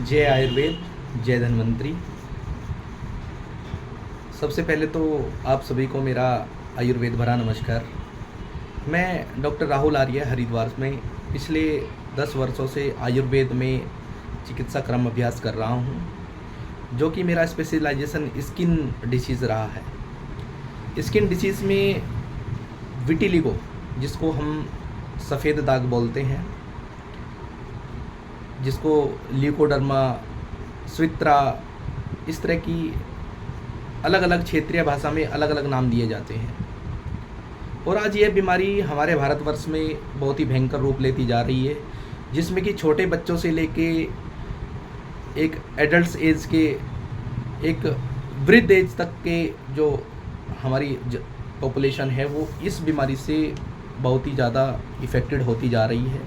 जय आयुर्वेद, जय धन्वंतरी। सबसे पहले तो आप सभी को मेरा आयुर्वेद भरा नमस्कार। मैं डॉक्टर राहुल आर्य हरिद्वार में पिछले 10 वर्षों से आयुर्वेद में चिकित्सा क्रम अभ्यास कर रहा हूँ, जो कि मेरा स्पेशलाइजेशन स्किन डिसीज़ रहा है। स्किन डिसीज़ में विटिलिगो, जिसको हम सफ़ेद दाग बोलते हैं, जिसको ल्यूकोडर्मा, स्वित्रा, इस तरह की अलग अलग क्षेत्रीय भाषा में अलग अलग नाम दिए जाते हैं। और आज यह बीमारी हमारे भारतवर्ष में बहुत ही भयंकर रूप लेती जा रही है, जिसमें कि छोटे बच्चों से लेके एक एडल्ट एज के, एक वृद्ध एज तक के जो हमारी पॉपुलेशन है वो इस बीमारी से बहुत ही ज़्यादा इफ़ेक्टेड होती जा रही है।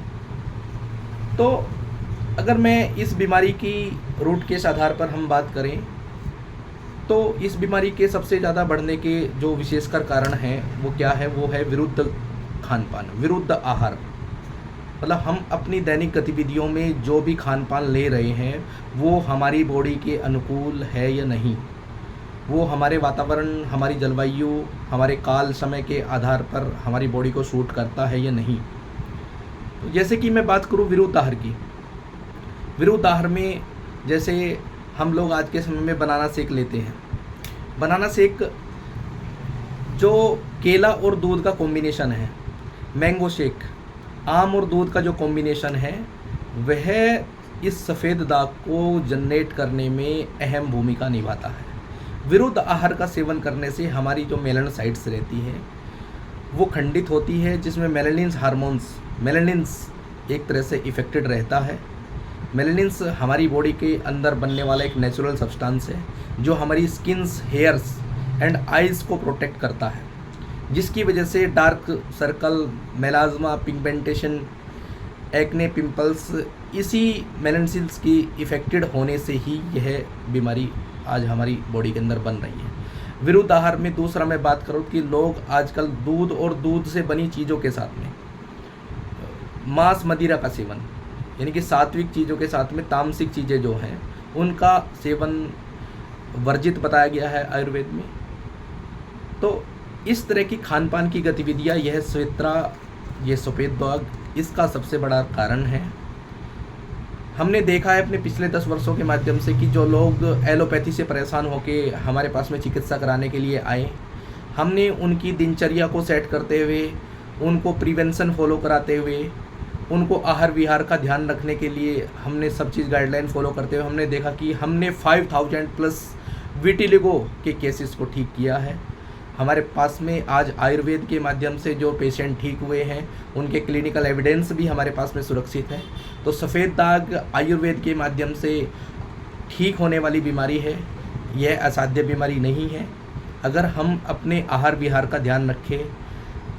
तो अगर मैं इस बीमारी की रूट केस आधार पर हम बात करें तो इस बीमारी के सबसे ज़्यादा बढ़ने के जो विशेषकर कारण हैं वो क्या है, वो है विरुद्ध खान पान, विरुद्ध आहार। मतलब हम अपनी दैनिक गतिविधियों में जो भी खान पान ले रहे हैं वो हमारी बॉडी के अनुकूल है या नहीं, वो हमारे वातावरण, हमारी जलवायु, हमारे काल समय के आधार पर हमारी बॉडी को सूट करता है या नहीं। तो जैसे कि मैं बात करूँ विरुद्ध आहार की, विरुद्ध आहार में जैसे हम लोग आज के समय में बनाना शेक लेते हैं। बनाना शेक जो केला और दूध का कॉम्बिनेशन है, मैंगो शेक, आम और दूध का जो कॉम्बिनेशन है, वह इस सफ़ेद दाग को जनरेट करने में अहम भूमिका निभाता है। विरुद्ध आहार का सेवन करने से हमारी जो मेलानोसाइट्स रहती है वो खंडित होती है, जिसमें मेलानिन्स हार्मोन्स, मेलानिन्स एक तरह से इफ़ेक्टेड रहता है। मेलानिन्स हमारी बॉडी के अंदर बनने वाला एक नेचुरल सब्सटेंस है जो हमारी स्किन्स, हेयर्स एंड आइज़ को प्रोटेक्ट करता है, जिसकी वजह से dark circle, melasma, pigmentation, acne, pimples, इसी मेलानिन्स की इफ़ेक्टेड होने से ही यह बीमारी आज हमारी बॉडी के अंदर बन रही है। विरुद्ध आहार में दूसरा मैं बात करूँ कि लोग आजकल दूध और दूध से बनी चीज़ों के साथ में मांस, मदिरा का सेवन, यानी कि सात्विक चीज़ों के साथ में तामसिक चीज़ें जो हैं उनका सेवन वर्जित बताया गया है आयुर्वेद में। तो इस तरह की खान पान की गतिविधियाँ, यह स्वेत्रा, ये सफ़ेद दाग, इसका सबसे बड़ा कारण है। हमने देखा है अपने पिछले 10 वर्षों के माध्यम से कि जो लोग एलोपैथी से परेशान होके हमारे पास में चिकित्सा कराने के लिए आए, हमने उनकी दिनचर्या को सेट करते हुए, उनको प्रिवेंशन फॉलो कराते हुए, उनको आहार विहार का ध्यान रखने के लिए हमने सब चीज़ गाइडलाइन फॉलो करते हुए हमने देखा कि हमने 5000 प्लस विटिलिगो के केसेस को ठीक किया है। हमारे पास में आज आयुर्वेद के माध्यम से जो पेशेंट ठीक हुए हैं उनके क्लिनिकल एविडेंस भी हमारे पास में सुरक्षित है। तो सफ़ेद दाग आयुर्वेद के माध्यम से ठीक होने वाली बीमारी है, यह असाध्य बीमारी नहीं है। अगर हम अपने आहार विहार का ध्यान रखें,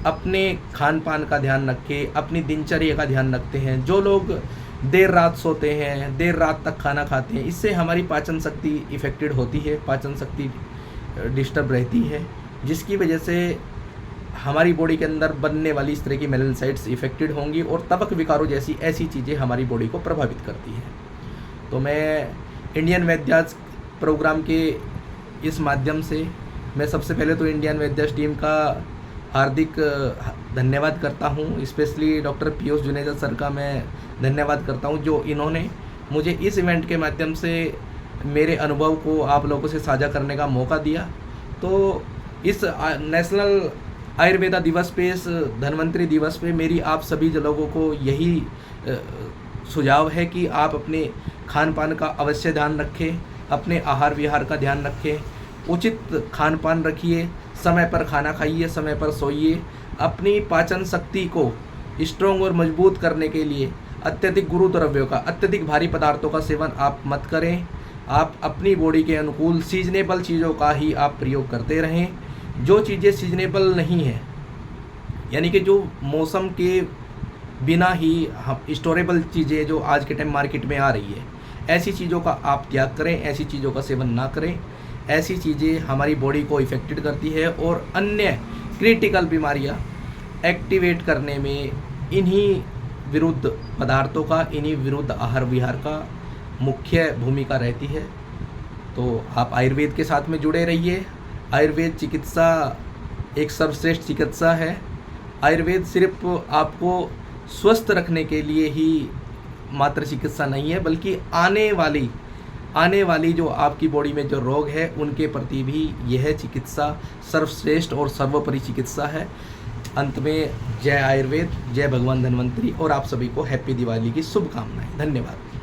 अपने खान पान का ध्यान रखें, अपनी दिनचर्या का ध्यान रखते हैं, जो लोग देर रात सोते हैं, देर रात तक खाना खाते हैं, इससे हमारी पाचन शक्ति इफ़ेक्टेड होती है, पाचन शक्ति डिस्टर्ब रहती है, जिसकी वजह से हमारी बॉडी के अंदर बनने वाली इस तरह की मेलानोसाइट्स इफ़ेक्टेड होंगी और तवक विकारों जैसी ऐसी चीज़ें हमारी बॉडी को प्रभावित करती हैं। तो मैं इंडियन वैद्यास प्रोग्राम के इस माध्यम से मैं सबसे पहले तो इंडियन वैद्यास टीम का हार्दिक धन्यवाद करता हूँ। Specially doctor Piyush Juneja sir का मैं धन्यवाद करता हूँ, जो इन्होंने मुझे इस इवेंट के माध्यम से मेरे अनुभव को आप लोगों से साझा करने का मौका दिया। तो इस नेशनल आयुर्वेदा दिवस पे, इस धन्वंतरी दिवस पे मेरी आप सभी लोगों को यही सुझाव है कि आप अपने खान पान का अवश्य ध्यान रखें, अपने आहार विहार का ध्यान रखें, उचित खान पान रखिए, समय पर खाना खाइए, समय पर सोइए। अपनी पाचन शक्ति को स्ट्रॉन्ग और मजबूत करने के लिए अत्यधिक गुरु द्रव्यों का, अत्यधिक भारी पदार्थों का सेवन आप मत करें। आप अपनी बॉडी के अनुकूल सीजनेबल चीज़ों का ही आप प्रयोग करते रहें। जो चीज़ें सीजनेबल नहीं हैं, यानी कि जो मौसम के बिना ही स्टोरेबल चीज़ें जो आज के टाइम मार्केट में आ रही है, ऐसी चीज़ों का आप त्याग करें, ऐसी चीज़ों का सेवन ना करें। ऐसी चीज़ें हमारी बॉडी को इफ़ेक्टेड करती है और अन्य क्रिटिकल बीमारियां एक्टिवेट करने में इन्हीं विरुद्ध पदार्थों का, इन्हीं विरुद्ध आहार विहार का मुख्य भूमिका रहती है। तो आप आयुर्वेद के साथ में जुड़े रहिए। आयुर्वेद चिकित्सा एक सर्वश्रेष्ठ चिकित्सा है। आयुर्वेद सिर्फ आपको स्वस्थ रखने के लिए ही मात्र चिकित्सा नहीं है, बल्कि आने वाली जो आपकी बॉडी में जो रोग है उनके प्रति भी यह चिकित्सा सर्वश्रेष्ठ और सर्वोपरि चिकित्सा है। अंत में जय आयुर्वेद, जय भगवान धन्वंतरी, और आप सभी को हैप्पी दिवाली की शुभकामनाएं। धन्यवाद।